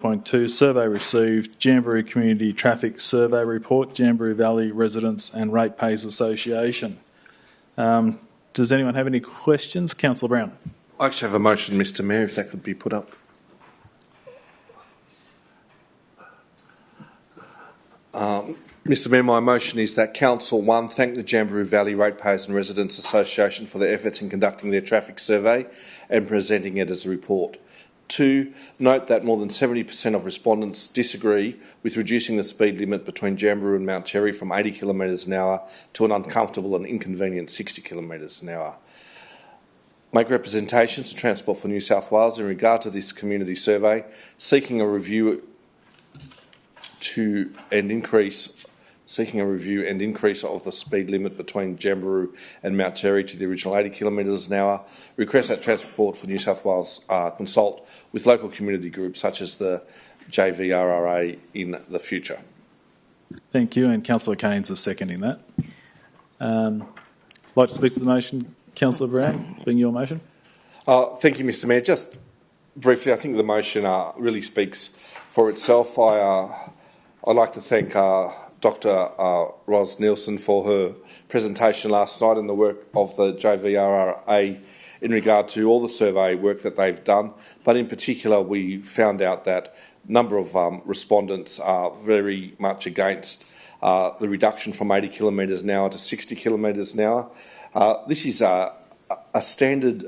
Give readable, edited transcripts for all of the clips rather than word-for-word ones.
3.2, survey received, Jamberoo Community Traffic Survey Report, Jamberoo Valley Residents and Ratepayers Association. Does anyone have any questions? Councillor Brown. I actually have a motion, Mr Mayor, if that could be put up. Mr Mayor, my motion is that Council 1 thank the Jamberoo Valley Ratepayers and Residents Association for their efforts in conducting their traffic survey and presenting it as a report. 2, note that more than 70% of respondents disagree with reducing the speed limit between Jamberoo and Mount Terry from 80 kilometres an hour to an uncomfortable and inconvenient 60 kilometres an hour. Make representations to Transport for New South Wales in regard to this community survey, seeking a review and increase of the speed limit between Jamberoo and Mount Terry to the original 80 kilometres an hour. Request that Transport for New South Wales consult with local community groups such as the JVRRA in the future. Thank you, and Councillor Keynes is seconding that. Like to speak to the motion, Councillor Brown, being your motion. Thank you, Mr Mayor. Just briefly, I think the motion really speaks for itself. I'd like to thank Dr Ros Nielsen for her presentation last night and the work of the JVRRA in regard to all the survey work that they've done. But in particular, we found out that a number of respondents are very much against the reduction from 80 kilometres an hour to 60 kilometres an hour. This is a standard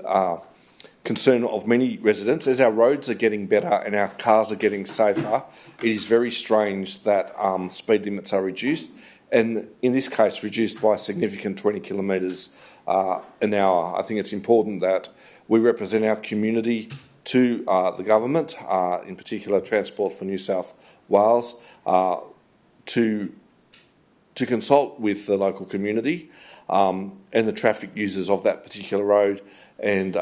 concern of many residents. As our roads are getting better and our cars are getting safer, it is very strange that speed limits are reduced, and in this case reduced by a significant 20 kilometres an hour. I think it's important that we represent our community to the government, in particular Transport for New South Wales, to consult with the local community and the traffic users of that particular road, and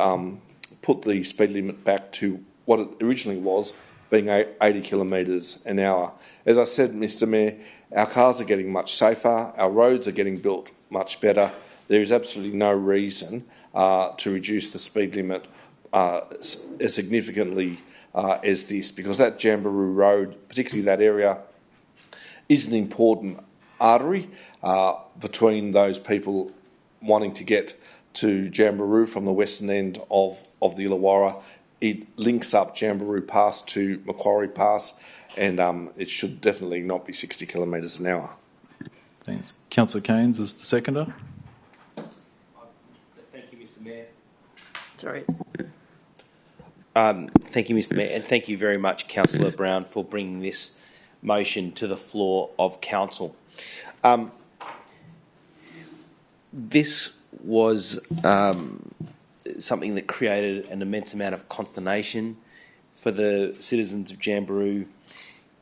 put the speed limit back to what it originally was, being 80 kilometres an hour. As I said, Mr Mayor, our cars are getting much safer, our roads are getting built much better. There is absolutely no reason to reduce the speed limit as significantly as this, because that Jamberoo Road, particularly that area, is an important artery between those people wanting to get to Jamberoo from the western end of the Illawarra. It links up Jamberoo Pass to Macquarie Pass, and it should definitely not be 60 kilometres an hour. Thanks. Councillor Keynes is the seconder. Thank you, Mr Mayor. Sorry. Thank you, Mr Mayor, and thank you very much, Councillor Brown, for bringing this motion to the floor of Council. This was something that created an immense amount of consternation for the citizens of Jamberoo.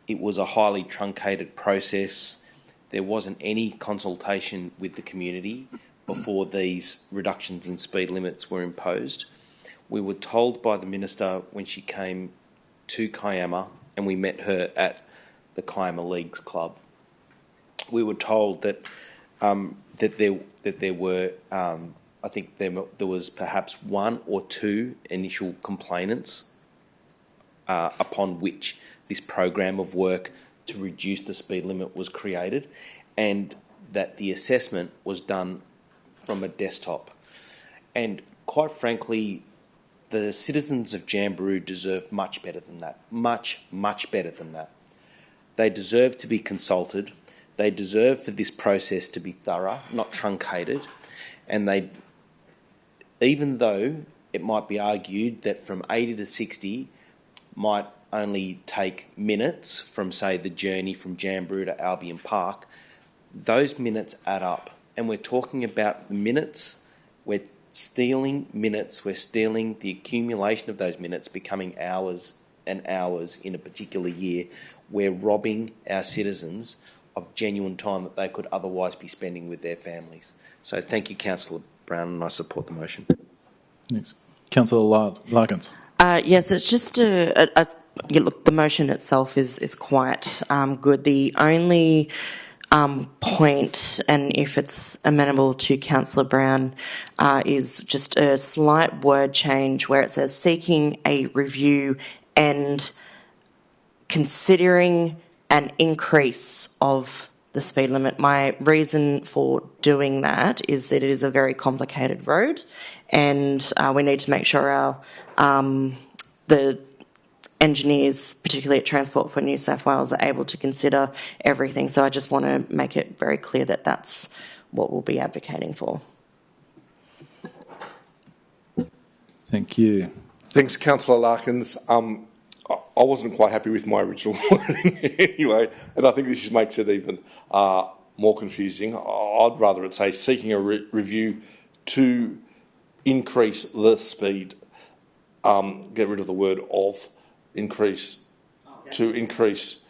It was a highly truncated process. There wasn't any consultation with the community before these reductions in speed limits were imposed. We were told by the Minister when she came to Kiama, and we met her at the Kiama Leagues Club, we were told that there were I think there was perhaps 1 or 2 initial complainants upon which this program of work to reduce the speed limit was created, and that the assessment was done from a desktop. And quite frankly, the citizens of Jamberoo deserve much better than that. Much, much better than that. They deserve to be consulted. They deserve for this process to be thorough, not truncated. And they, even though it might be argued that from 80 to 60 might only take minutes from, say, the journey from Jamberoo to Albion Park, those minutes add up. And we're talking about minutes. We're stealing minutes. We're stealing the accumulation of those minutes, becoming hours and hours in a particular year. We're robbing our citizens of genuine time that they could otherwise be spending with their families. So thank you, Councillor Brown, and I support the motion. Thanks. Councillor Larkins. Yes, it's just look, the motion itself is quite good. The only point, and if it's amenable to Councillor Brown, is just a slight word change where it says seeking a review and considering an increase of the speed limit. My reason for doing that is that it is a very complicated road, and we need to make sure the engineers, particularly at Transport for New South Wales, are able to consider everything. So I just want to make it very clear that that's what we'll be advocating for. Thank you. Thanks, Councillor Larkins. I wasn't quite happy with my original wording anyway, and I think this just makes it even more confusing. I'd rather it say seeking a review to increase the speed, get rid of the word of, increase, to increase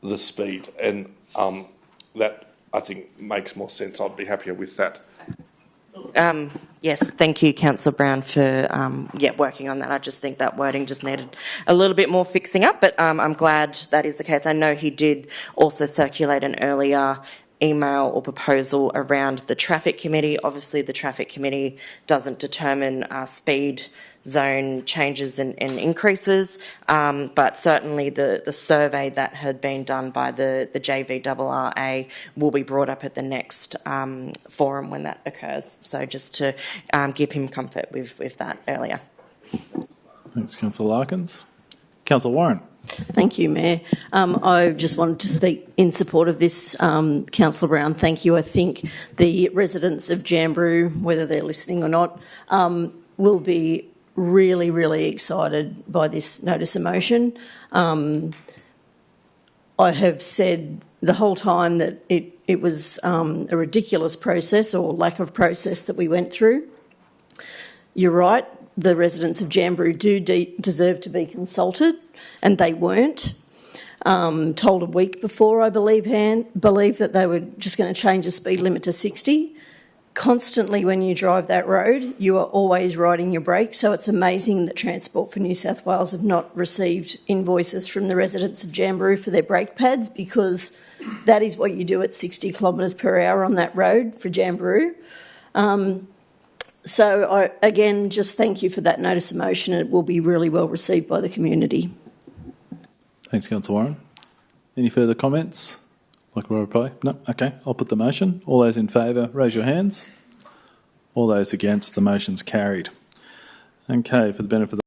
the speed, and that I think makes more sense. I'd be happier with that. Yes, thank you, Councillor Brown, for working on that. I just think that wording just needed a little bit more fixing up, but I'm glad that is the case. I know he did also circulate an earlier email or proposal around the Traffic Committee. Obviously, the Traffic Committee doesn't determine speed zone changes and increases, but certainly the survey that had been done by the JVRRA will be brought up at the next forum when that occurs. So just to give him comfort with that earlier. Thanks, Councillor Larkins. Councillor Warren. Thank you, Mayor. I just wanted to speak in support of this. Councillor Brown, thank you. I think the residents of Jamberoo, whether they're listening or not, will be really, really excited by this notice of motion. I have said the whole time that it was a ridiculous process or lack of process that we went through. You're right, the residents of Jamberoo do deserve to be consulted, and they weren't. Told a week before, I believe that they were just going to change the speed limit to 60. Constantly when you drive that road, you are always riding your brakes, so it's amazing that Transport for New South Wales have not received invoices from the residents of Jamberoo for their brake pads, because that is what you do at 60 kilometres per hour on that road for Jamberoo. So, again, just thank you for that notice of motion. It will be really well received by the community. Thanks, Councillor Warren. Any further comments? Like a reply? No? Okay, I'll put the motion. All those in favour, raise your hands. All those against, the motion's carried. Okay, for the benefit of the